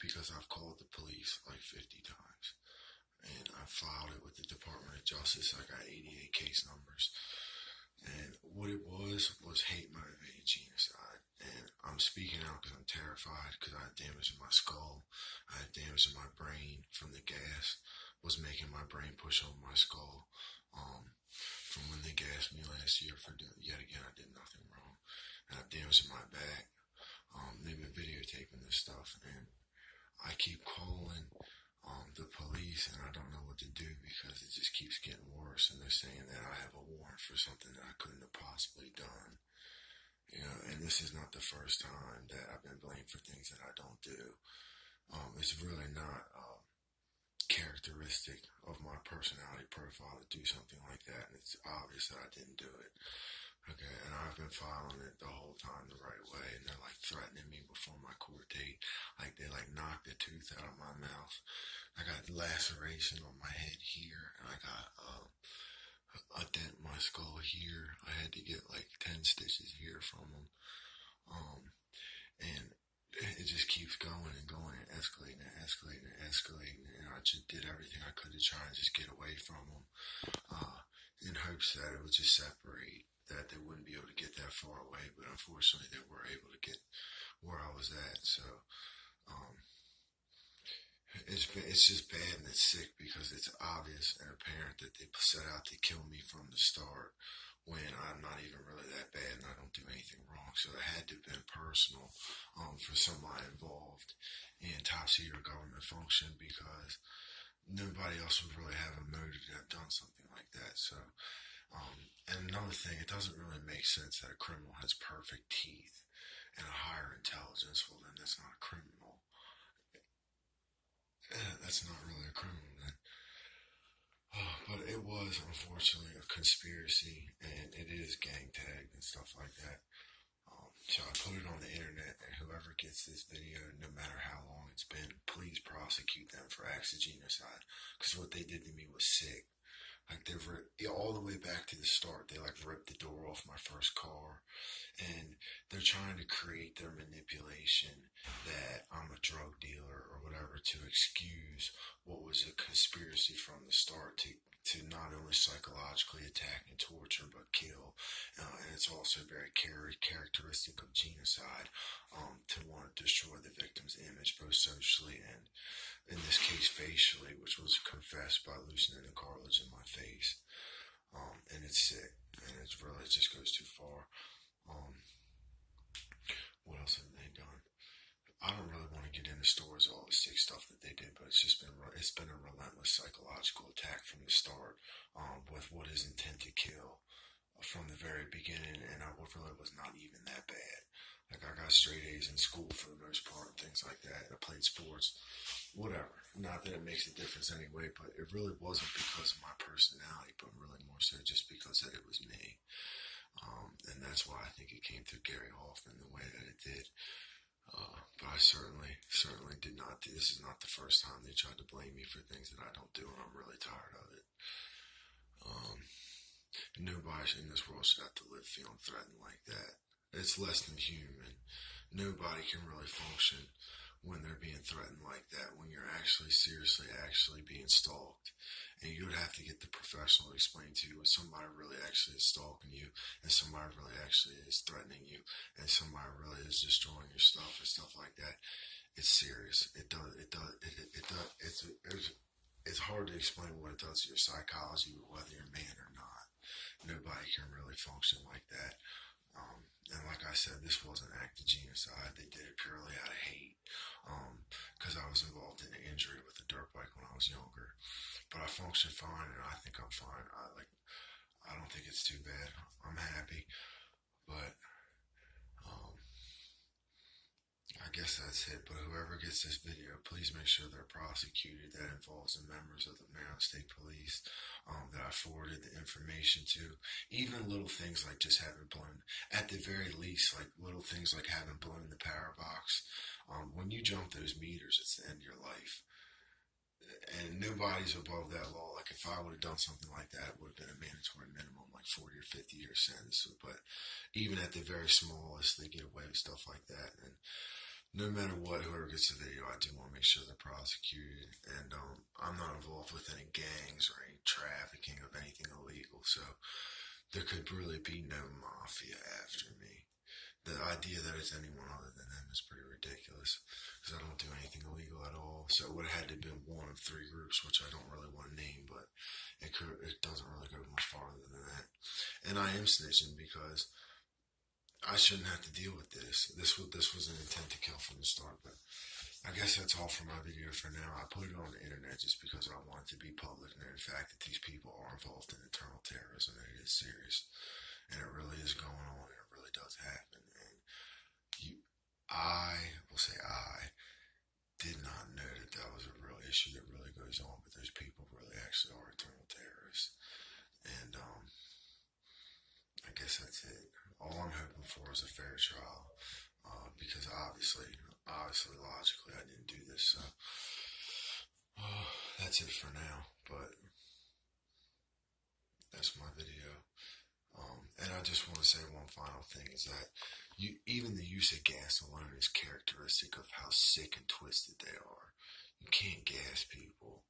because I've called the police like 50 times. And I filed it with the Department of Justice. I got 88 case numbers. And what it was hate motivated genocide. And I'm speaking out because I'm terrified because I had damage in my skull. I had damage in my brain from the gas. Was making my brain push over my skull. From when they gassed me last year for yet again, I did nothing wrong. I have damage in my back. They've been videotaping this stuff, and I keep calling the police, and I don't know what to do because it just keeps getting worse. And they're saying that I have a warrant for something that I couldn't have possibly done. You know, and this is not the first time that I've been blamed for things that I don't do. It's really not characteristic of my personality profile to do something like that, and it's obvious that I didn't do it. Okay, and I've been filing it the whole time the right way, and they're like threatening me before my court date. Like they like knocked the tooth out of my mouth. I got laceration on my head here, and I got a dent in my skull here. I had to get like 10 stitches here from them. And it just keeps going and going and escalating and escalating and escalating. And I just did everything I could to try and just get away from them, in hopes that it would just separate, that they wouldn't be able to get that far away. But unfortunately, they were able to get where I was at. So it's just bad and it's sick because it's obvious and apparent that they set out to kill me from the start when I'm not even really that bad and I don't do anything wrong. So it had to have been personal for somebody involved in top secret government function, because nobody else would really have a motive to have done something like that. So, and another thing, it doesn't really make sense that a criminal has perfect teeth and a higher intelligence. Well, then that's not a criminal. That's not really a criminal then. But it was, unfortunately, a conspiracy, and it is gang tagged and stuff like that. So I put it on the internet, and whoever gets this video, no matter how long it's been, please prosecute them for acts of genocide. Because what they did to me was sick. Like, they ripped, all the way back to the start, they like ripped the door off my first car. And they're trying to create their manipulation that I'm a drug dealer or whatever to excuse what was a conspiracy from the start to not only psychologically attack and torture but kill. And it's also very characteristic of genocide to want to destroy the victim's image, both socially and, in this case, facially, which was confessed by loosening the cartilage in my face. And it's sick, and it just goes too far. What else have they done? I don't really want to get into stories of all the sick stuff that they did, but it's been a relentless psychological attack from the start, with what is intent to kill from the very beginning, and I really was not even that bad. Like, I got straight A's in school for the most part, and things like that. I played sports, whatever. Not that it makes a difference anyway, but it really wasn't because of my personality, but really more so just because that it was me. And that's why I think it came through Gary Hoffman the way that it did. But I certainly did not do. This is not the first time they tried to blame me for things that I don't do, and I'm really tired of it. Nobody in this world should have to live feeling threatened like that. It's less than human. Nobody can really function when they're being threatened like that, when you're seriously being stalked. And you would have to get the professional to explain to you when somebody really actually is stalking you, and somebody really actually is threatening you, and somebody really is destroying your stuff and stuff like that. It's serious. It's hard to explain what it does to your psychology, whether you're man or not. Nobody can really function like that. And like I said, this was an act of genocide. They did it purely out of hate, because I was involved in an injury with a dirt bike when I was younger. But I function fine, and I think I'm fine. I don't think it's too bad. I'm happy, but I guess that's it. But whoever gets this video, please make sure they're prosecuted. That involves the members of the Maryland State Police that I forwarded the information to. Even little things like just having blown, at the very least, like little things like having blown the power box. When you jump those meters, it's the end of your life. And nobody's above that law. Like, if I would have done something like that, it would have been a mandatory minimum, like 40 or 50 year sentence. But even at the very smallest, they get away with stuff like that. And no matter what, whoever gets the video, I do want to make sure they're prosecuted. And I'm not involved with any gangs or any trafficking of anything illegal, so there could really be no mafia after me. The idea that it's anyone other than them is pretty ridiculous because I don't do anything illegal at all. So it would have had to have been one of three groups, which I don't really want to name, but it doesn't really go much farther than that. And I am snitching because I shouldn't have to deal with this. This was an intent to kill from the start, but I guess that's all for my video for now. I put it on the internet just because I want it to be public, and in fact that these people are involved in internal terrorism, and it is serious, and it really is going on, and it really does happen. And I will say I did not know that that was a real issue that really goes on, but those people really actually are internal terrorists, and I guess that's it. All I'm hoping for is a fair trial, because obviously, logically, I didn't do this. So that's it for now. But that's my video. And I just want to say one final thing is that even the use of gas alone is characteristic of how sick and twisted they are. You can't gas people.